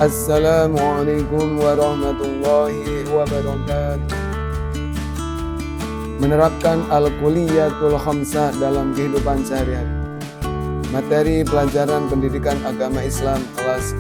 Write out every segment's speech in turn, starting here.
Assalamualaikum warahmatullahi wabarakatuh. Menerapkan Al-Kulliyatul Khamsah dalam kehidupan sehari-hari. Materi pelajaran pendidikan agama Islam kelas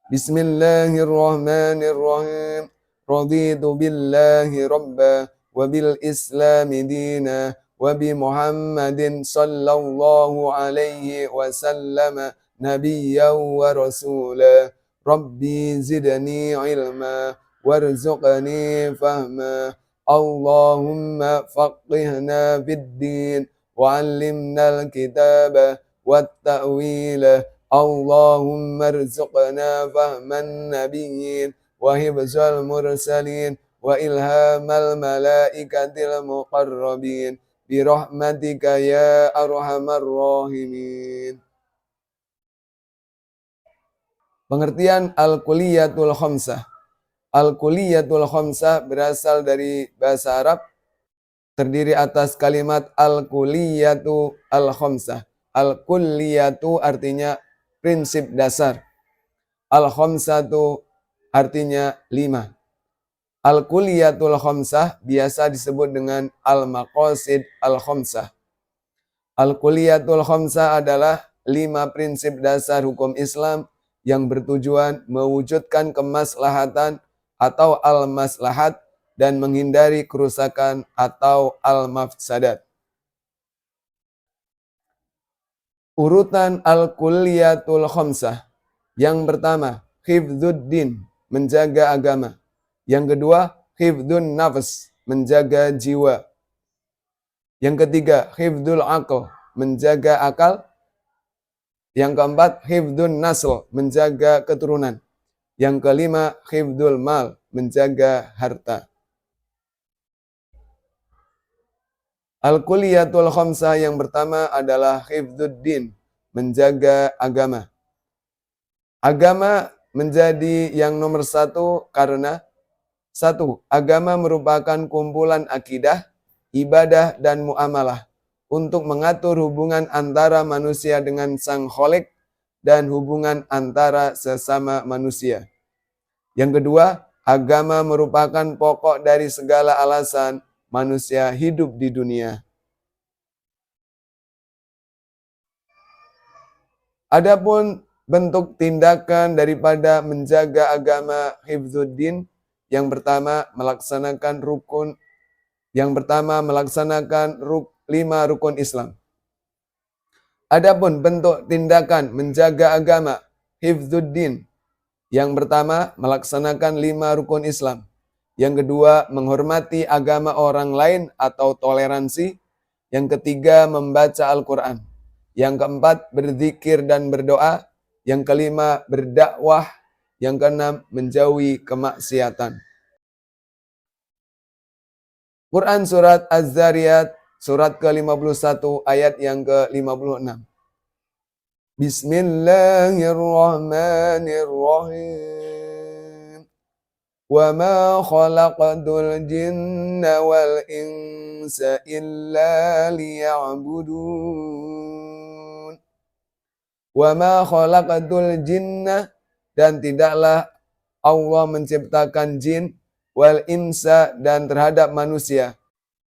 10. Bismillahirrahmanirrahim. Raditu billahi rabba wa bil islami dina wa bi Muhammadin sallallahu alaihi wasallam nabiyyan wa rasula. Rabbi zidni ilma warzuqni fahma. Allahumma faqihna fid din wa 'allimna al-kitaba wat ta'wila. Allahumma rzuqna fahman nabiyyin wa hifzal mursalin wa ilhamal malaikatil muqarrabin birahmatika ya arhamar rahimin. Pengertian Al-Kulliyatul Khamsah. Al-Kulliyatul Khamsah berasal dari bahasa Arab, terdiri atas kalimat Al-Kulliyatu Al-Khamsah. Al-Kulliyatu artinya prinsip dasar. Al-Khamsatu artinya 5. Al-Kulliyatul Khamsah biasa disebut dengan Al-Maqasid Al-Khamsah. Al-Kulliyatul Khamsah adalah 5 prinsip dasar hukum Islam yang bertujuan mewujudkan kemaslahatan atau al-maslahat dan menghindari kerusakan atau al-mafsadat. Urutan Al-Kulliyatul Khamsah. Yang pertama, hifdzuddin, menjaga agama. Yang kedua, hifdzun nafs, menjaga jiwa. Yang ketiga, hifdzul aql, menjaga akal. Yang keempat, hifdzun nasl, menjaga keturunan. Yang kelima, hifdzul mal, menjaga harta. Al-Kulliyatul Khamsah yang pertama adalah hifdzuddin, menjaga agama. Agama menjadi yang nomor 1 karena 1. Agama merupakan kumpulan akidah, ibadah, dan muamalah untuk mengatur hubungan antara manusia dengan Sang Khalik dan hubungan antara sesama manusia. Yang kedua, agama merupakan pokok dari segala alasan manusia hidup di dunia. Adapun bentuk tindakan daripada menjaga agama hifdzuddin, yang pertama melaksanakan 5 rukun Islam. Adapun bentuk tindakan menjaga agama hifdzuddin, yang pertama melaksanakan 5 rukun Islam. Yang kedua, menghormati agama orang lain atau toleransi. Yang ketiga, membaca Al-Quran. Yang keempat, berzikir dan berdoa. Yang kelima, berdakwah. Yang keenam, menjauhi kemaksiatan. Quran Surat Az-Zariyat, surat ke-51, ayat yang ke-56. Bismillahirrahmanirrahim. Wa ma khalaqatul jinna wal insa illa liya'budun. Wa ma khalaqatul jinna, dan tidaklah Allah menciptakan jin, wal insa, dan terhadap manusia,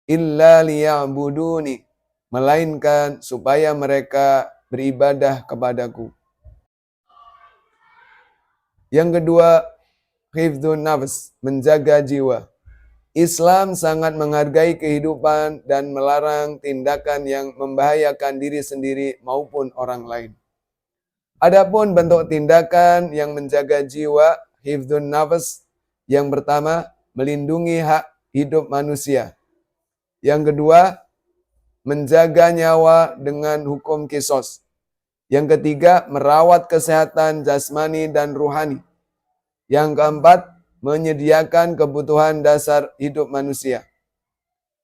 illa liya'buduni, melainkan supaya mereka beribadah kepadaku. Yang kedua, hifdzun nafs, menjaga jiwa. Islam sangat menghargai kehidupan dan melarang tindakan yang membahayakan diri sendiri maupun orang lain. Adapun bentuk tindakan yang menjaga jiwa, hifdzun nafs, yang pertama, melindungi hak hidup manusia. Yang kedua, menjaga nyawa dengan hukum qisas. Yang ketiga, merawat kesehatan jasmani dan ruhani. Yang keempat, menyediakan kebutuhan dasar hidup manusia.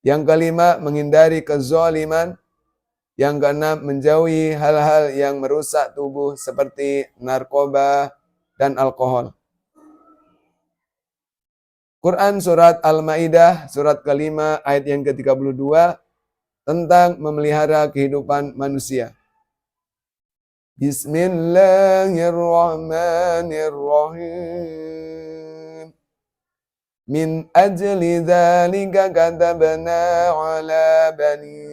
Yang kelima, menghindari kezaliman. Yang keenam, menjauhi hal-hal yang merusak tubuh seperti narkoba dan alkohol. Quran Surat Al-Ma'idah, surat ke-5, ayat yang ke-32, tentang memelihara kehidupan manusia. Bismillahirrahmanirrahim. Min ajli dzalika katabna ala bani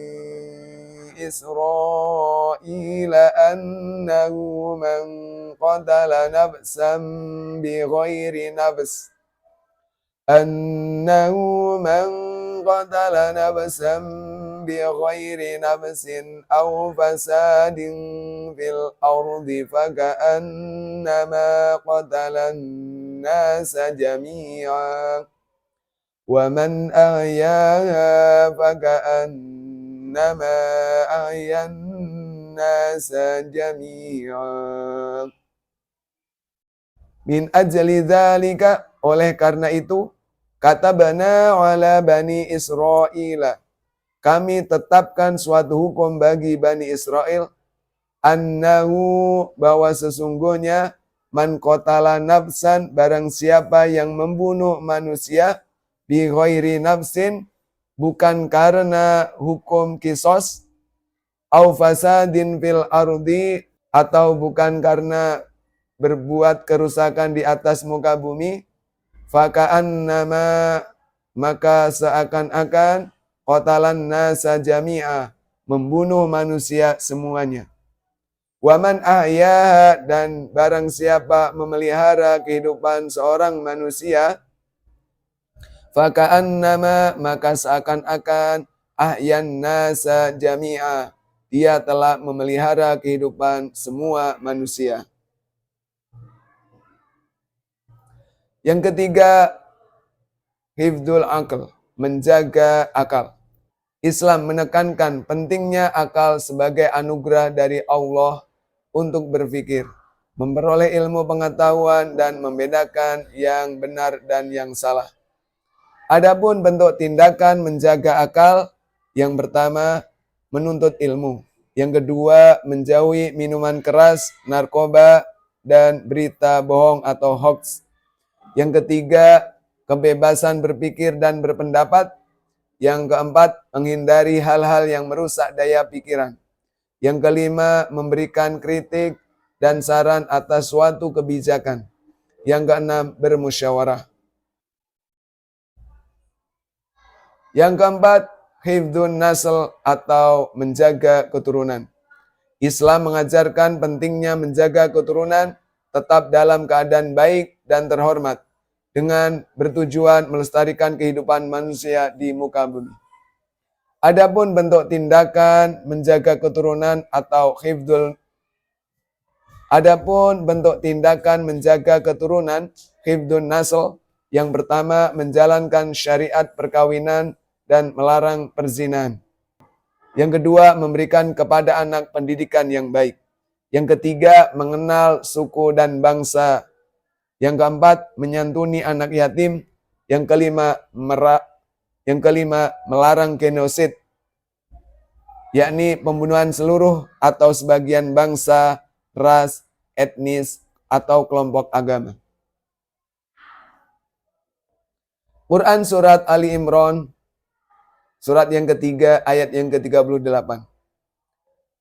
Israil annahu man qatala nafsan bighairi nafs annahu man qatala nafsan bighairi nafsin aw fasadin fil ardi faka'annama qatalan nasa jami'a wa man ahyaha faka'annama ahyan nasa jami'a. Min ajli dzalika, oleh karena itu, katabana ala bani Israil, kami tetapkan suatu hukum bagi Bani Israel, annahu, bahwa sesungguhnya, man qatala nafsan, barang siapa yang membunuh manusia, bi ghairi nafsin, bukan karena hukum kisos, au fasadin fil ardi, atau bukan karena berbuat kerusakan di atas muka bumi, faka'annama, maka seakan-akan, qatalan nasa jami'a, membunuh manusia semuanya. Waman ahyaha, dan barang siapa memelihara kehidupan seorang manusia, faka'annama, maka seakan-akan, ahyan nasa jami'a, dia telah memelihara kehidupan semua manusia. Yang ketiga, hifdzul aql, menjaga akal. Islam menekankan pentingnya akal sebagai anugerah dari Allah untuk berpikir, memperoleh ilmu pengetahuan, dan membedakan yang benar dan yang salah. Adapun bentuk tindakan menjaga akal, yang pertama, menuntut ilmu. Yang kedua, menjauhi minuman keras, narkoba, dan berita bohong atau hoax. Yang ketiga, kebebasan berpikir dan berpendapat. Yang keempat, menghindari hal-hal yang merusak daya pikiran. Yang kelima, memberikan kritik dan saran atas suatu kebijakan. Yang keenam, bermusyawarah. Yang keempat, hifdzun nasl, atau menjaga keturunan. Islam mengajarkan pentingnya menjaga keturunan tetap dalam keadaan baik dan terhormat, dengan bertujuan melestarikan kehidupan manusia di muka bumi. Adapun bentuk tindakan menjaga keturunan atau hifdzul nasl, yang pertama, menjalankan syariat perkawinan dan melarang perzinahan. Yang kedua, memberikan kepada anak pendidikan yang baik. Yang ketiga, mengenal suku dan bangsa. Yang keempat, menyantuni anak yatim. Yang kelima, melarang genosid, yakni pembunuhan seluruh atau sebagian bangsa, ras, etnis, atau kelompok agama. Quran Surat Ali Imran, surat yang ketiga, ayat yang ke-38.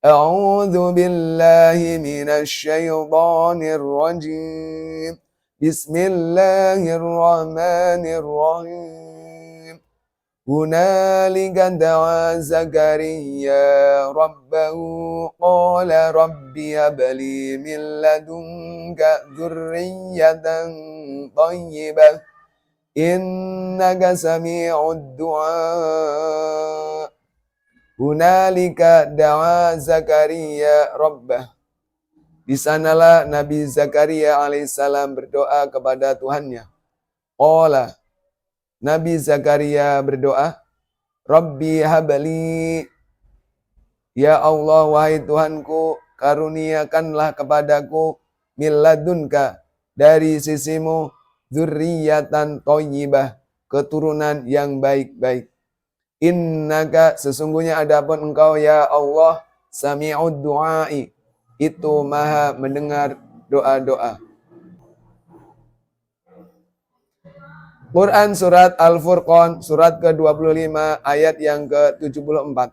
A'udzu billahi minasy syaithanir rajim. Bismillahirrahmanirrahim. Hunalika da'a Zakaria rabbahu qala rabbi habli min ladunka dzurriyyatan thayyibah innaka sami'ud du'a. Hunalika da'a Zakaria rabbah. Di sanalah Nabi Zakaria alaihissalam berdoa kepada Tuhannya. Qala, Nabi Zakaria berdoa, Rabbi habli, ya Allah, wahai Tuhanku, karuniakanlah kepadaku min ladunka, dari sisimu, dzurriyyatan thayyibah, keturunan yang baik-baik. Innaka, sesungguhnya adapun engkau ya Allah, sami'ud du'ai, itu maha mendengar doa-doa. Quran Surat Al-Furqan, surat ke-25, ayat yang ke-74.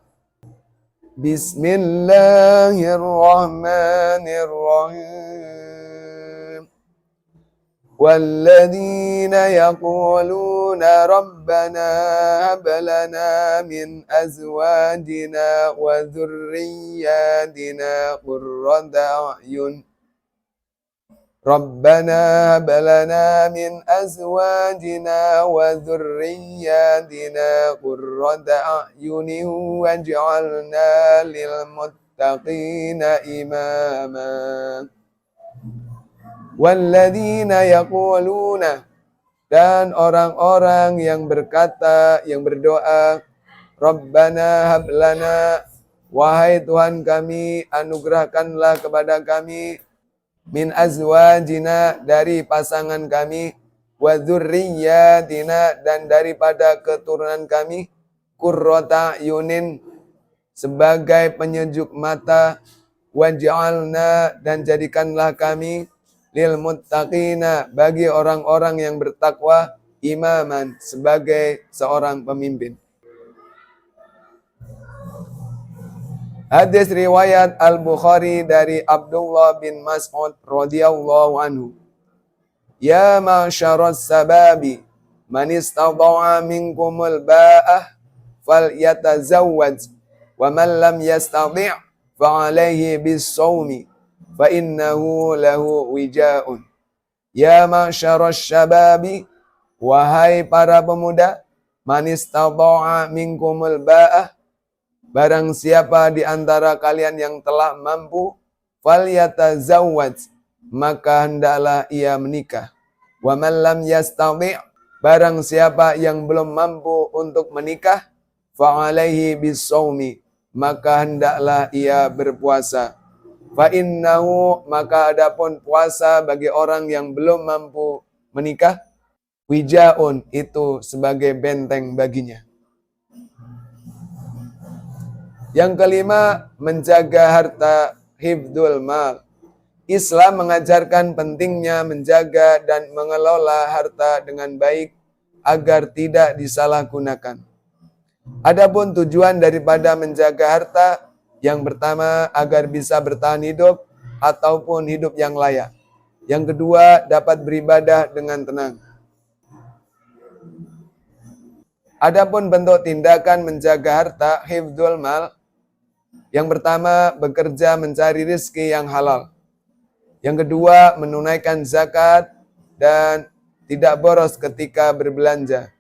Bismillahirrahmanirrahim. والذين يقولون ربنا هب لنا من أزواجنا وذرياتنا قرة أعين ربنا هب لنا من أزواجنا وذرياتنا قرة أعين واجعلنا للمتقين إماما Walladzina yaquluna, dan orang-orang yang berkata, yang berdoa, Rabbana hablana, wahai Tuhan kami, anugerahkanlah kepada kami, min azwajina, dari pasangan kami, wa dzurriyyatina, dan daripada keturunan kami, qurrata yunin, sebagai penyejuk mata, waj'alna, dan jadikanlah kami, lil muttaqina, bagi orang-orang yang bertakwa, imaman, sebagai seorang pemimpin. Hadis riwayat Al-Bukhari dari Abdullah bin Mas'ud radhiyallahu anhu. Ya ma'syaras sababi, man istata'a minkumul ba'ah falyatazawwaj, wa man lam yastati' fa 'alaihi bis-shaumi fa innahu lahu wija'un. Ya ma'syaras syababi, wahai para pemuda, man istata'a minkumul ba'ah, barang siapa di antara kalian yang telah mampu, falyatazawwaj, maka hendaklah ia menikah. Wa man lam yastati', barang siapa yang belum mampu untuk menikah, fa 'alaihi bis-shaumi, maka hendaklah ia berpuasa. Fa innahu, maka adapun puasa bagi orang yang belum mampu menikah, wijaun, itu sebagai benteng baginya. Yang kelima, menjaga harta, hifdzul mal. Islam mengajarkan pentingnya menjaga dan mengelola harta dengan baik agar tidak disalahgunakan. Adapun tujuan daripada menjaga harta, yang pertama, agar bisa bertahan hidup ataupun hidup yang layak. Yang kedua, dapat beribadah dengan tenang. Adapun bentuk tindakan menjaga harta, hifdzul mal, yang pertama, bekerja mencari rezeki yang halal. Yang kedua, menunaikan zakat dan tidak boros ketika berbelanja.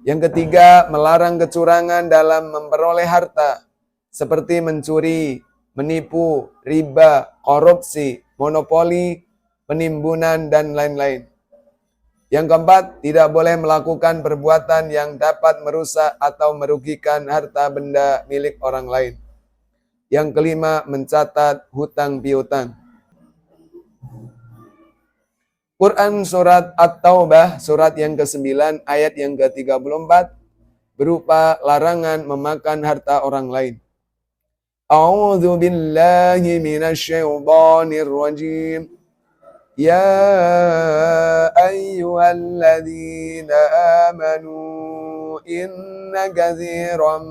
Yang ketiga, melarang kecurangan dalam memperoleh harta, seperti mencuri, menipu, riba, korupsi, monopoli, penimbunan, dan lain-lain. Yang keempat, tidak boleh melakukan perbuatan yang dapat merusak atau merugikan harta benda milik orang lain. Yang kelima, mencatat hutang piutang. Quran surat At-Taubah, surat yang ke-9, ayat yang ke-34, berupa larangan memakan harta orang lain. A'udzu billahi minasyaitonir rajim. Ya ayyuhalladzina amanu inna katsiran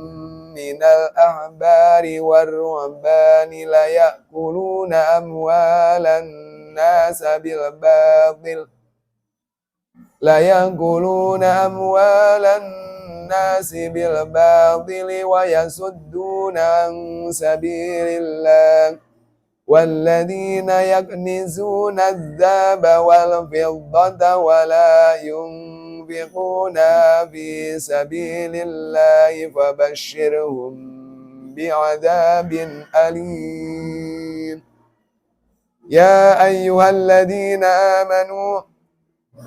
minal ahbari war-ruhbani la ya'kuluna amwalan nasa bil batil nasi bil batili wa yasudduna an sabilillah walladzina yaknizuna adz-dzaba wal fiddata wa la yunfiquna fi sabilillah fabashshirhum bi'adzabin alim. Ya ayyuhalladzina amanu,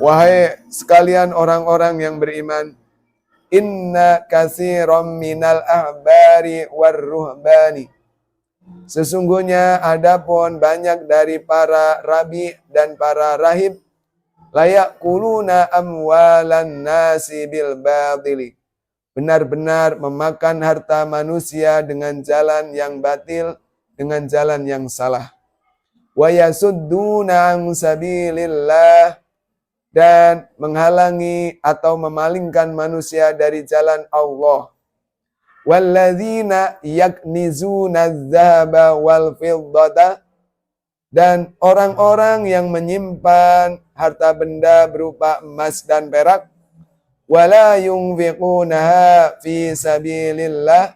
wahai sekalian orang-orang yang beriman, inna katsiran minal ahbari war-ruhbani, sesungguhnya adapun banyak dari para rabi dan para rahib, layakuluna amwalan nasi bil batili, benar-benar memakan harta manusia dengan jalan yang batil, dengan jalan yang salah. Wa yasudduna an sabilillah, dan menghalangi atau memalingkan manusia dari jalan Allah. walladzina yaknizuna adz-dzahaba wal fiddata, dan orang-orang yang menyimpan harta benda berupa emas dan perak, wala yunfiqunaha fi sabilillah,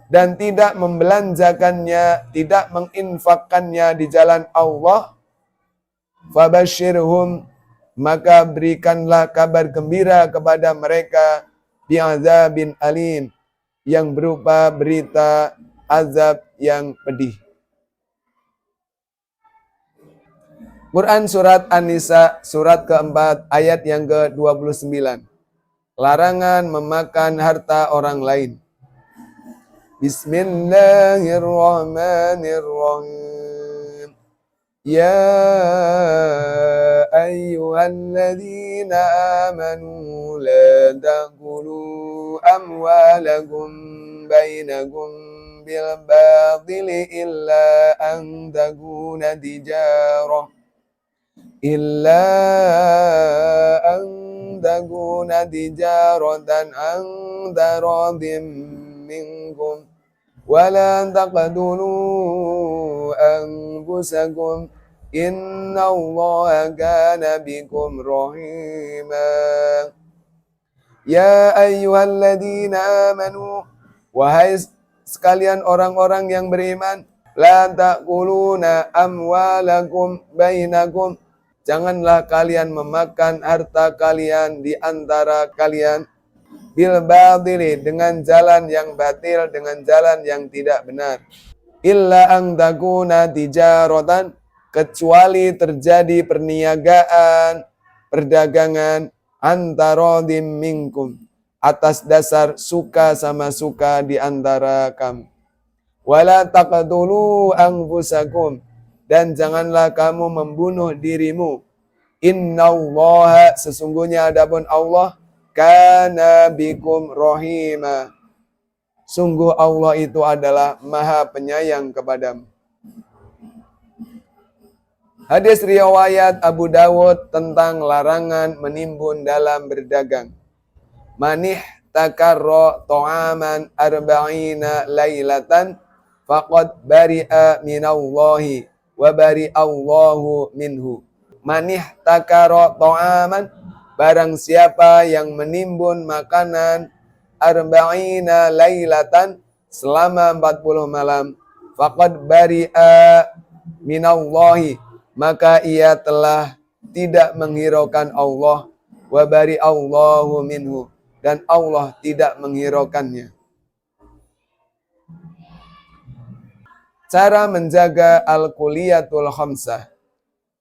dan tidak membelanjakannya, tidak menginfakkannya di jalan Allah, fabashirhum, maka berikanlah kabar gembira kepada mereka bi'adzabin alim, yang berupa berita azab yang pedih. Quran surat An-Nisa surat keempat ayat yang ke-29. Larangan memakan harta orang lain. Bismillahirrahmanirrahim. Ya ayyuhalladzina amanu la ta'kulu amwalakum bainakum bil batili illa an takuna tijarah an taradim minkum wala taqtulu anfusakum innallaha kana bikum rahima. Ya ayyuhalladzina amanu, wahai sekalian orang-orang yang beriman, la ta'kuluna amwalakum bainakum, janganlah kalian memakan harta kalian di antara kalian bil batili, dengan jalan yang batil, dengan jalan yang tidak benar. Illa an takuna tijaratan, kecuali terjadi perniagaan, perdagangan antaradim minkum, atas dasar suka sama suka di antara kamu. Wala taqtulu anfusakum, dan janganlah kamu membunuh dirimu. Innallaha, sesungguhnya adapun Allah, kana bikum rahima, sungguh Allah itu adalah maha penyayang kepadamu. Hadis riwayat Abu Dawud tentang larangan menimbun dalam berdagang. Manih takarro to'aman arba'ina laylatan faqad bari'a minallahi wa bari'allahu minhu. Manih takarro to'aman, barang siapa yang menimbun makanan arba'ina laylatan, selama 40 malam, faqad bari'a minallahi, maka ia telah tidak menghiraukan Allah, wa bari'allahu minhu, dan Allah tidak menghiraukannya. Cara menjaga al-kuliyatul khamsah.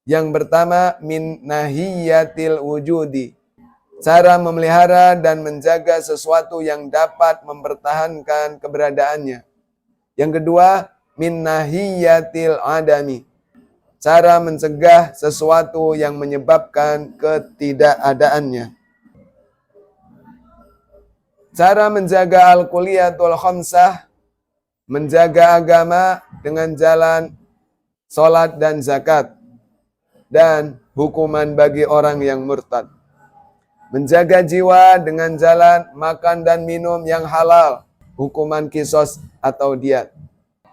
Yang pertama, min nahiyatil wujudi. Cara memelihara dan menjaga sesuatu yang dapat mempertahankan keberadaannya. Yang kedua, min nahiyatil adami. Cara mencegah sesuatu yang menyebabkan ketidakadaannya. Cara menjaga al-kuliyatul khamsah, menjaga agama dengan jalan sholat dan zakat, dan hukuman bagi orang yang murtad. Menjaga jiwa dengan jalan makan dan minum yang halal, hukuman kisos atau diat.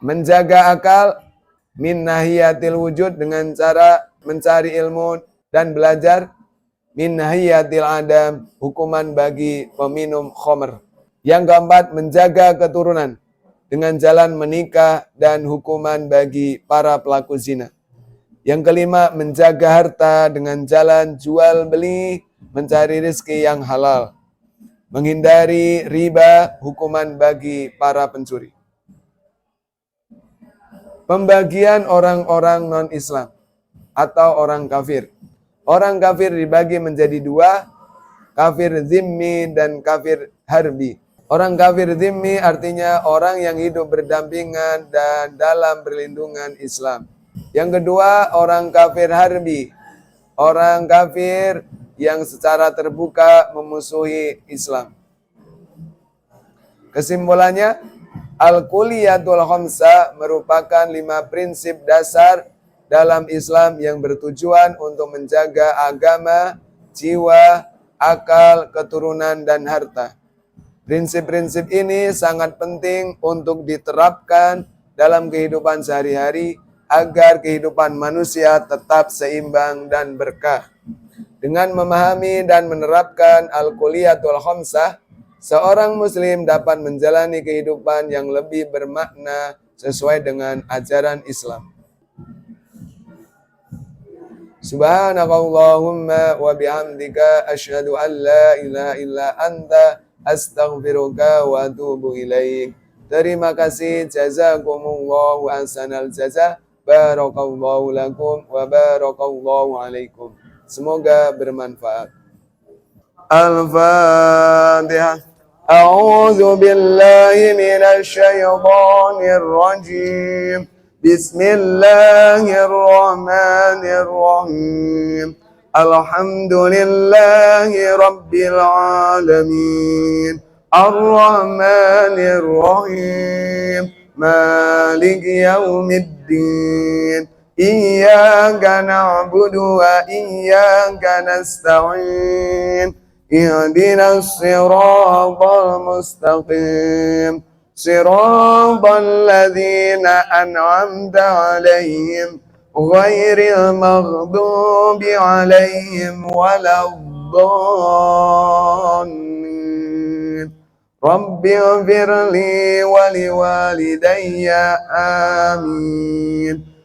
Menjaga akal min nahiyatil wujud, dengan cara mencari ilmu dan belajar. Min nahiyatil adam, hukuman bagi peminum khamr. Yang keempat, menjaga keturunan dengan jalan menikah dan hukuman bagi para pelaku zina. Yang kelima, menjaga harta dengan jalan jual beli, mencari rezeki yang halal. Menghindari riba, hukuman bagi para pencuri. Pembagian orang-orang non-Islam atau orang kafir. Orang kafir dibagi menjadi dua, kafir zimmi dan kafir harbi. Orang kafir zimmi artinya orang yang hidup berdampingan dan dalam perlindungan Islam. Yang kedua, orang kafir harbi. Orang kafir yang secara terbuka memusuhi Islam. Kesimpulannya, al-kuliyatul khamsah merupakan 5 prinsip dasar dalam Islam yang bertujuan untuk menjaga agama, jiwa, akal, keturunan, dan harta. Prinsip-prinsip ini sangat penting untuk diterapkan dalam kehidupan sehari-hari agar kehidupan manusia tetap seimbang dan berkah. Dengan memahami dan menerapkan Al-Kuliyatul Khamsah, seorang muslim dapat menjalani kehidupan yang lebih bermakna sesuai dengan ajaran Islam. Subhanakallahumma wa bihamdika asyhadu an la ilaha illa anta astaghfiruka wa atubu ilaik. Terima kasih, jazakumullahu ahsanal jazaa. Barakallahu lakum wa barakallahu alaikum. Semoga bermanfaat. Al-Fatihah. A'udzu billahi minasy syaithanir rajim. Bismillahirrahmanirrahim. Alhamdulillahi rabbil alamin. Ar-Rahmanir Rahim. Maliki yaumiddin. Iyyaka na'budu wa iyyaka nasta'in. Ihdinas siratal mustaqim. Siratal ladzina an'amta 'alaihim ghairil maghdubi 'alaihim waladdallin. Rabbighfirli wa liwalidayya. Amin.